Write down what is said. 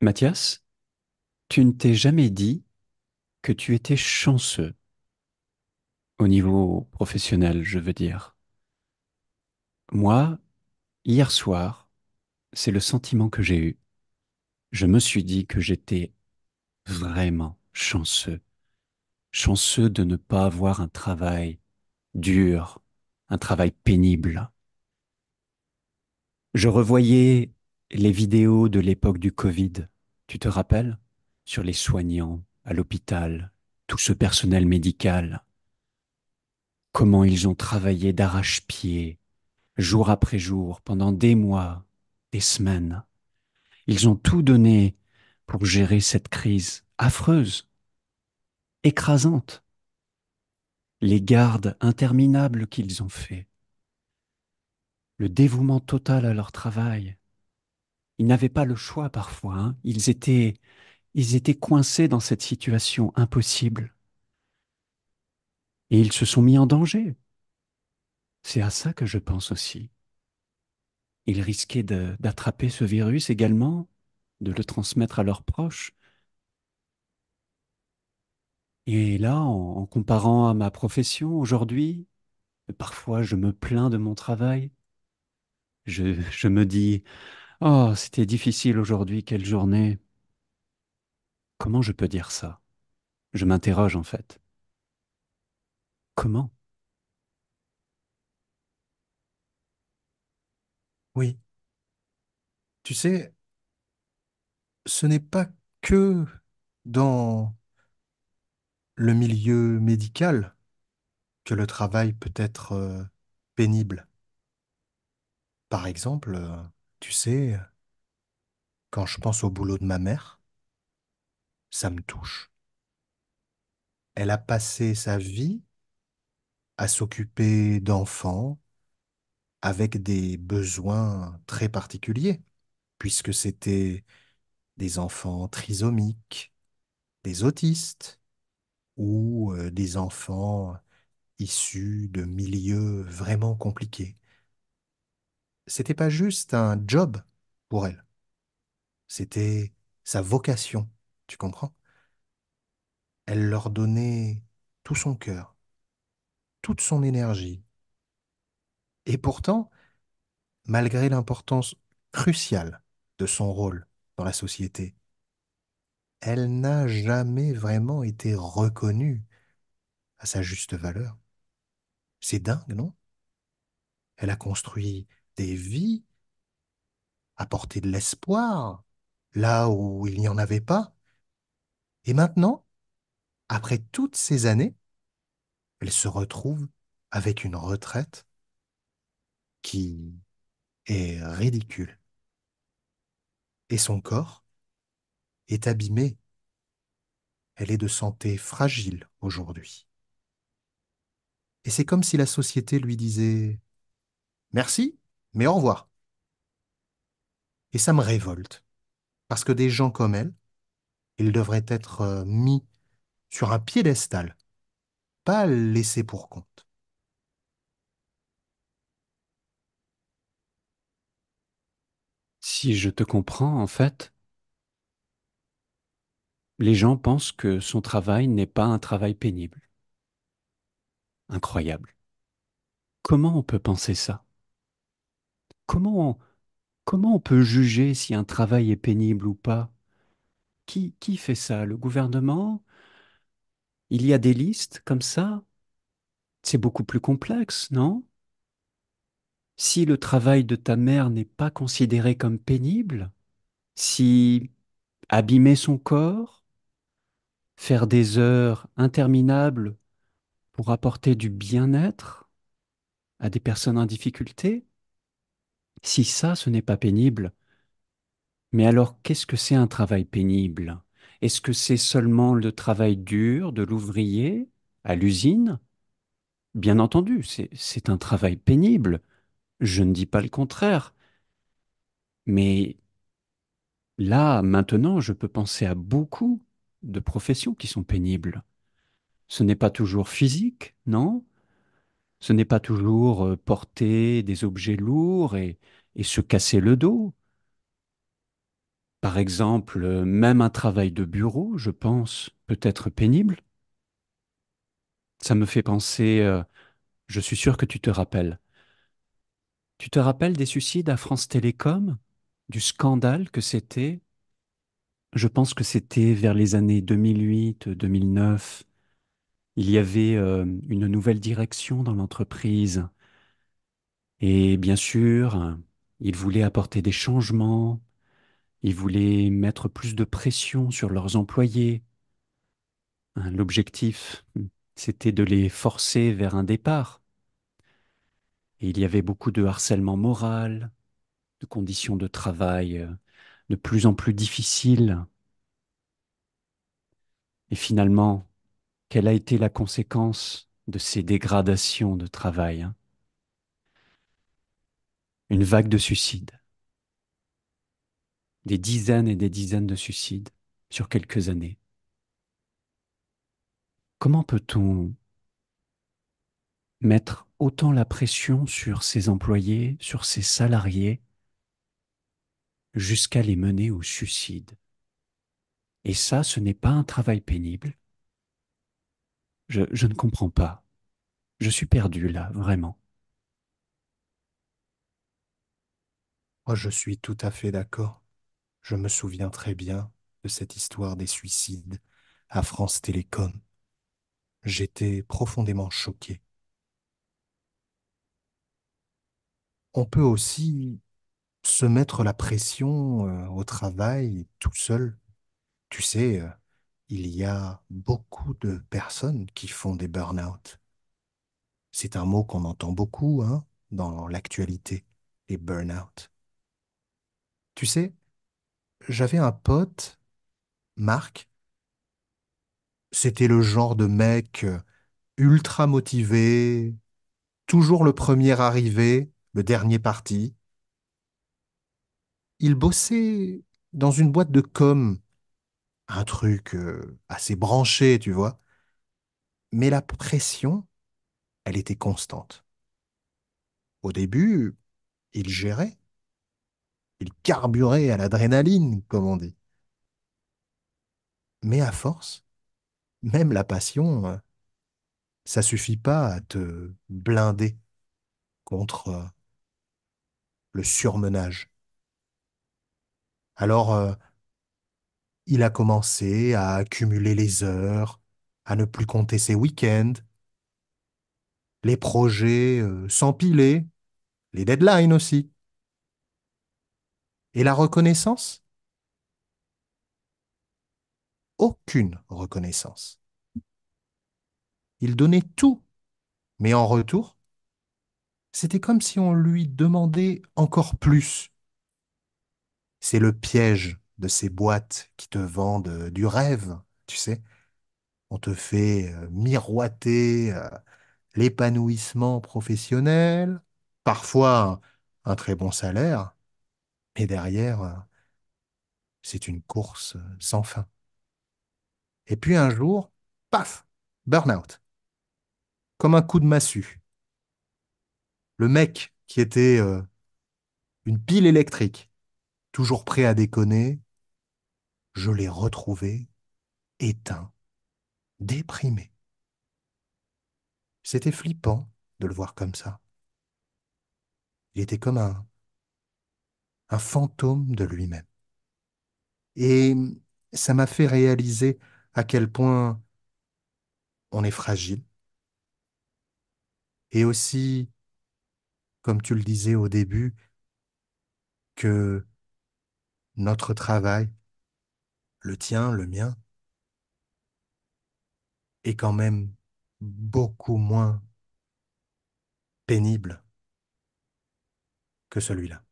Mathias, tu ne t'es jamais dit que tu étais chanceux au niveau professionnel, je veux dire. Moi, hier soir, c'est le sentiment que j'ai eu. Je me suis dit que j'étais vraiment chanceux. Chanceux de ne pas avoir un travail dur, un travail pénible. Je revoyais les vidéos de l'époque du Covid. Tu te rappelles? Sur les soignants à l'hôpital, tout ce personnel médical. Comment ils ont travaillé d'arrache-pied, jour après jour, pendant des mois, des semaines. Ils ont tout donné pour gérer cette crise affreuse, écrasante. Les gardes interminables qu'ils ont fait, le dévouement total à leur travail. Ils n'avaient pas le choix parfois, hein. Ils étaient coincés dans cette situation impossible. Et ils se sont mis en danger. C'est à ça que je pense aussi. Ils risquaient d'attraper ce virus également, de le transmettre à leurs proches. Et là, en comparant à ma profession aujourd'hui, parfois je me plains de mon travail. Je me dis, oh, c'était difficile aujourd'hui, quelle journée. Comment je peux dire ça? Je m'interroge en fait. Comment? Oui, tu sais, ce n'est pas que dans le milieu médical que le travail peut être pénible. Par exemple, tu sais, quand je pense au boulot de ma mère, ça me touche. Elle a passé sa vie à s'occuper d'enfants avec des besoins très particuliers, puisque c'était des enfants trisomiques, des autistes ou des enfants issus de milieux vraiment compliqués. C'était pas juste un job pour elle, c'était sa vocation, tu comprends? Elle leur donnait tout son cœur, toute son énergie. Et pourtant, malgré l'importance cruciale de son rôle dans la société, elle n'a jamais vraiment été reconnue à sa juste valeur. C'est dingue, non? Elle a construit des vies, apporté de l'espoir là où il n'y en avait pas. Et maintenant, après toutes ces années, elle se retrouve avec une retraite qui est ridicule. Et son corps est abîmé. Elle est de santé fragile aujourd'hui. Et c'est comme si la société lui disait merci, mais au revoir. Et ça me révolte. Parce que des gens comme elle, ils devraient être mis sur un piédestal, pas laissés pour compte. Si je te comprends, en fait, les gens pensent que son travail n'est pas un travail pénible. Incroyable. Comment on peut penser ça? Comment, comment on peut juger si un travail est pénible ou pas? Qui fait ça? Le gouvernement? Il y a des listes comme ça? C'est beaucoup plus complexe, non? Si le travail de ta mère n'est pas considéré comme pénible, si abîmer son corps, faire des heures interminables pour apporter du bien-être à des personnes en difficulté, si ça, ce n'est pas pénible, mais alors qu'est-ce que c'est un travail pénible? Est-ce que c'est seulement le travail dur de l'ouvrier à l'usine? Bien entendu, c'est un travail pénible. Je ne dis pas le contraire. Mais là, maintenant, je peux penser à beaucoup de professions qui sont pénibles. Ce n'est pas toujours physique, non? Ce n'est pas toujours porter des objets lourds et se casser le dos. Par exemple, même un travail de bureau, je pense, peut être pénible. Ça me fait penser, je suis sûr que tu te rappelles. Tu te rappelles des suicides à France Télécom, du scandale que c'était? Je pense que c'était vers les années 2008, 2009. Il y avait une nouvelle direction dans l'entreprise et bien sûr, ils voulaient apporter des changements, ils voulaient mettre plus de pression sur leurs employés. Hein, l'objectif, c'était de les forcer vers un départ. Et il y avait beaucoup de harcèlement moral, de conditions de travail de plus en plus difficiles. Et finalement, quelle a été la conséquence de ces dégradations de travail, hein? Une vague de suicides, des dizaines et des dizaines de suicides sur quelques années. Comment peut-on mettre autant la pression sur ses employés, sur ses salariés, jusqu'à les mener au suicide? Et ça, ce n'est pas un travail pénible. Je ne comprends pas. Je suis perdu là, vraiment. Moi, je suis tout à fait d'accord. Je me souviens très bien de cette histoire des suicides à France Télécom. J'étais profondément choqué. On peut aussi se mettre la pression au travail tout seul. Tu sais, il y a beaucoup de personnes qui font des burn-out. C'est un mot qu'on entend beaucoup, hein, dans l'actualité, les burn-out. Tu sais, j'avais un pote, Marc, c'était le genre de mec ultra motivé, toujours le premier arrivé, le dernier parti. Il bossait dans une boîte de com, un truc assez branché, tu vois. Mais la pression, elle était constante. Au début, il gérait, il carburait à l'adrénaline, comme on dit. Mais à force, même la passion, ça suffit pas à te blinder contre le surmenage. Alors, il a commencé à accumuler les heures, à ne plus compter ses week-ends, les projets s'empilaient, les deadlines aussi. Et la reconnaissance? Aucune reconnaissance. Il donnait tout, mais en retour, c'était comme si on lui demandait encore plus. C'est le piège de ces boîtes qui te vendent du rêve, tu sais. On te fait miroiter l'épanouissement professionnel, parfois un très bon salaire, et derrière, c'est une course sans fin. Et puis un jour, paf, burn-out, comme un coup de massue. Le mec qui était une pile électrique, toujours prêt à déconner, je l'ai retrouvé éteint, déprimé. C'était flippant de le voir comme ça. Il était comme un fantôme de lui-même. Et ça m'a fait réaliser à quel point on est fragile. Et aussi, comme tu le disais au début, que notre travail, le tien, le mien, est quand même beaucoup moins pénible que celui-là.